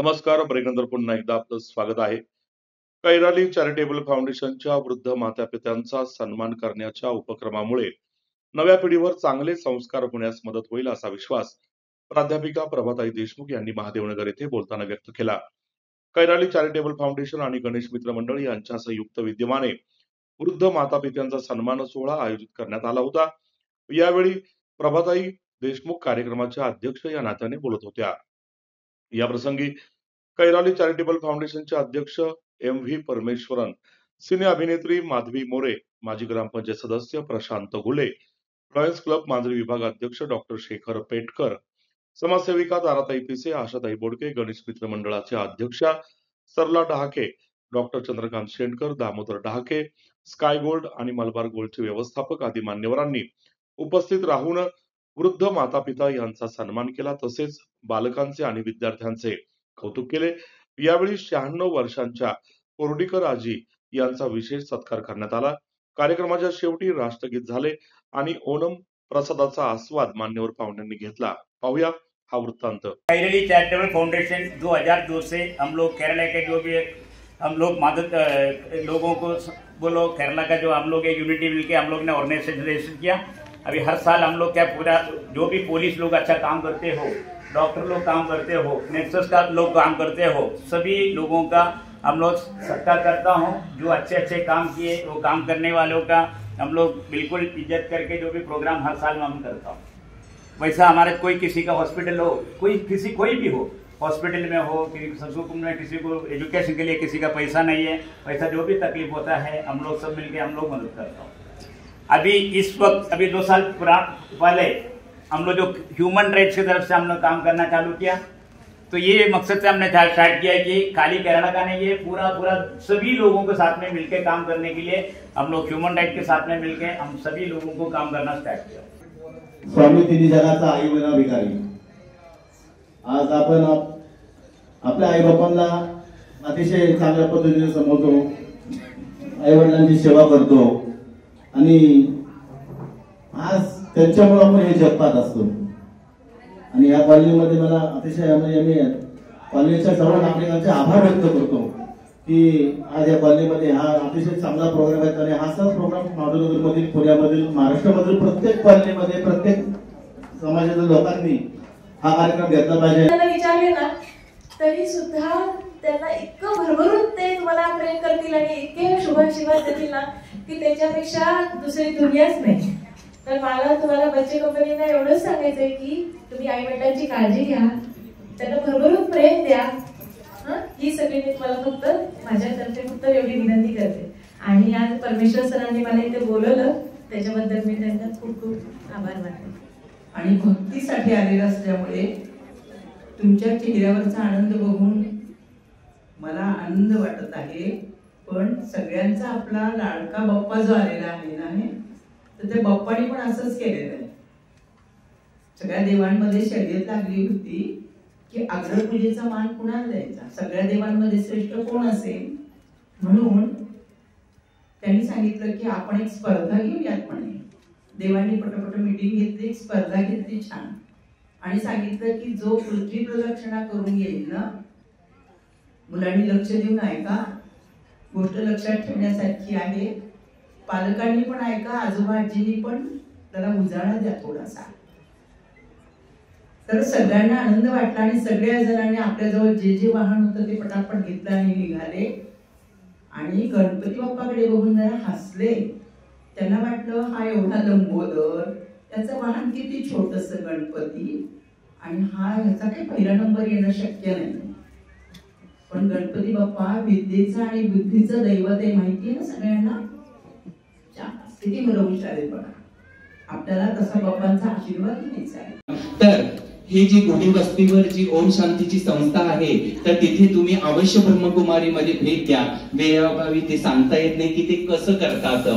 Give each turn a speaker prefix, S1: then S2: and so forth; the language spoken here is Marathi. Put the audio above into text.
S1: नमस्कार. ब्रेकनंतर पुन्हा एकदा आपलं स्वागत आहे. कैराली चॅरिटेबल फाउंडेशनच्या वृद्ध मातापित्यांचा सन्मान करण्याच्या उपक्रमामुळे नव्या पिढीवर चांगले संस्कार होण्यास मदत होईल असा विश्वास प्राध्यापिका प्रभाताई देशमुख यांनी महादेवनगर येथे बोलताना व्यक्त केला. कैराली चॅरिटेबल फाउंडेशन आणि गणेश मित्र मंडळ यांच्या संयुक्त विद्यमाने वृद्ध मातापित्यांचा सन्मान सोहळा आयोजित करण्यात आला होता. यावेळी प्रभाताई देशमुख कार्यक्रमाच्या अध्यक्ष या नात्याने बोलत होत्या. या प्रसंगी कैराली चॅरिटेबल फाउंडेशनचे अध्यक्ष एम.व्ही. परमेश्वरन, सिने अभिनेत्री माधवी मोरे, माजी ग्रामपंचायत सदस्य प्रशांत घुले, रॉयल्स क्लब मांजरी विभाग अध्यक्ष डॉक्टर शेखर पेटकर, समाजसेविका ताराताई पिसे, आशाताई बोडके, गणेश मित्र मंडळाचे अध्यक्षा Sarala Dahake, doctor Chandrakant Shendkar, Damodar Dahake, Sky Gold आणि मलबार गोल्डचे व्यवस्थापक आदी मान्यवरांनी उपस्थित राहून वृद्ध मातापिता यांचा सन्मान केला. तसेच बालकांचे आणि विद्यार्थ्यांचे कौतुक केले. यावेळी 96 वर्षांच्या कोर्डीकर आजी यांचा विशेष सत्कार करण्यात आला. कार्यक्रमाच्या शेवटी राष्ट्रगीत झाले आणि ओणम प्रसादाचा आस्वाद मान्यवर पाहुण्यांनी घेतला. पाहूया हा वृत्तांत.
S2: कैराली चैरिटेबल फाउंडेशन 2002 से हम लोग केरला के जो भी हम लोग मदद लोगों को बोलो केरला का जो हम लोग एक यूनिटी मिलके हम लोग ने ऑर्गेनाइजेशन रजिस्टर किया. अभी हर साल हम लोग क्या पूरा जो भी पुलिस लोग अच्छा काम करते हो, डॉक्टर लोग काम करते हो, नेक्सस का लोग काम करते हो, सभी लोगों का हम लोग सत्कार करता हूँ. जो अच्छे अच्छे काम किए वो काम करने वालों का हम लोग बिल्कुल इज्जत करके जो भी प्रोग्राम हर साल में हम करता हूँ. वैसा हमारे कोई किसी का हॉस्पिटल हो, कोई भी हो, हॉस्पिटल में हो, किसी में किसी को एजुकेशन के लिए किसी का पैसा नहीं है, वैसा जो भी तकलीफ होता है हम लोग सब मिलके हम लोग मदद करता हूँ. अभी इस वक्त 2 साल पहले हम लोग जो ह्यूमन राइट्स की तरफ से हम लोग काम करना चालू किया, तो ये मकसद से हमने स्टार्ट किया कि खाली केरला का नहीं, ये पूरा सभी लोगों के साथ में मिलकर काम करने के लिए हम लोग ह्यूमन राइट के साथ में मिलकर हम सभी लोगों को काम करना स्टार्ट किया.
S3: स्वामी तिन्ही जगाचा आई बना भिकारी. आज आपण आपल्या आई बापांना अतिशय चांगल्या पद्धतीने समजतो, आई वडिलांची सेवा करतो आणि आज त्यांच्यामुळे आपण हे जगपात असतो. आणि या कॉलनीमध्ये मला अतिशय आम्ही कॉलनीच्या सर्व नागरिकांचे आभार व्यक्त करतो की आज या कॉलनीमध्ये हा अतिशय चांगला प्रोग्राम आहे. आणि हाच प्रोग्राम महादेवनगरमधील, पुण्यामधील, महाराष्ट्रामधील प्रत्येक कॉलनीमध्ये प्रत्येक समाजातील लोकांनी हा कार्यक्रम घेतला पाहिजे.
S4: विचारले ना तरी सुद्धा त्यांना इतकं भरभरून ते तुम्हाला प्रेम करतील आणि इतके शुभाशीर्वाद देतील ना की त्याच्यापेक्षा दुसरी दुनियाच नाही. तर मला तुम्हाला बच्चे कंपनीला एवढंच सांगायचंय की तुम्ही आई वडिलांची काळजी घ्या, त्यांना भरभरून प्रेम द्या. ही सगळी मी तुम्हाला फक्त माझ्यातर्फे फक्त एवढी विनंती करते. आणि आज परमेश्वर सरांनी मला इथे बोलवलं त्याच्याबद्दल मी त्यांचा खूप खूप आभार मानते.
S5: आणि भक्तीसाठी आलेलं असल्यामुळे तुमच्या चेहऱ्यावरचा आनंद बघून मला आनंद वाटत आहे. पण सगळ्यांचा आपला लाडका बाप्पा जो आलेला आहे ना, तर त्या बाप्पाने पण असंच केलेलं आहे. सगळ्या देवांमध्ये शर्यत लागली होती की अग्रपूजेचा मान कुणाला द्यायचा, सगळ्या देवांमध्ये श्रेष्ठ कोण असेल. म्हणून त्यांनी सांगितलं की आपण एक स्पर्धा घेऊयात म्हणे. देवांनी पटपट मीटिंग घेतली, एक स्पर्धा घेतली छान, आणि सांगितलं की जो पृथ्वी प्रदक्षिणा करून येईल ना, मुलांनी लक्ष देऊन ऐका, गोष्ट लक्षात ठेवण्यासारखी आहे. पालकांनी पण ऐका, आजोबा आजींनी पण त्याला उजाळा द्या थोडासा. तर सगळ्यांना आनंद वाटला आणि सगळ्या जणांनी आपल्याजवळ जे वाहन होतं ते पटापट घेतलं आणि निघाले. आणि गणपती बाप्पाकडे बघून जरा हसले. त्यांना वाटलं हा एवढा लंबोदर, त्याचं वाहन किती छोटस गणपती, आणि हा ह्याचा काही पहिला नंबर येणं शक्य नाही. पण गणपती बाप्पा विद्येचं आणि बुद्धीचं दैवत आहे, माहितीये ना सगळ्यांना. किती मुलं हुशार आहेत बघा. आपल्याला तसा बाप्पांचा आशीर्वाद घ्यायचा आहे.
S6: तर ही जी गुढी वस्तीवर जी ओम शांतीची संस्था आहे, तर तिथे तुम्ही अवश्य ब्रह्मकुमारी मध्ये भेट द्या. वेळोवेळी ते सांगता येत नाही की ते कसं करतात.